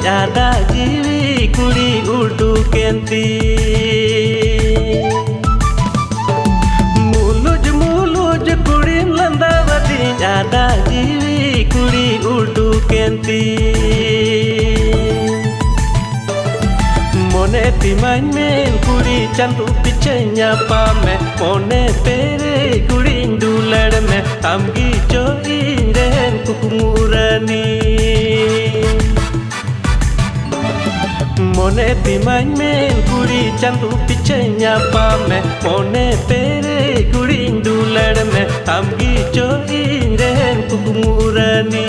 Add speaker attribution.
Speaker 1: ada jiwi kuri urdu kenti muluj kurin landawati ada jiwi kuri urdu kenti mone timain men kuri chandu pichenya pame mone pere kuri dular me amgi choi ren kukumurani mone timain men kuri chandu pichenya pame mone pere kuri dular me amgi choi ren kukumurani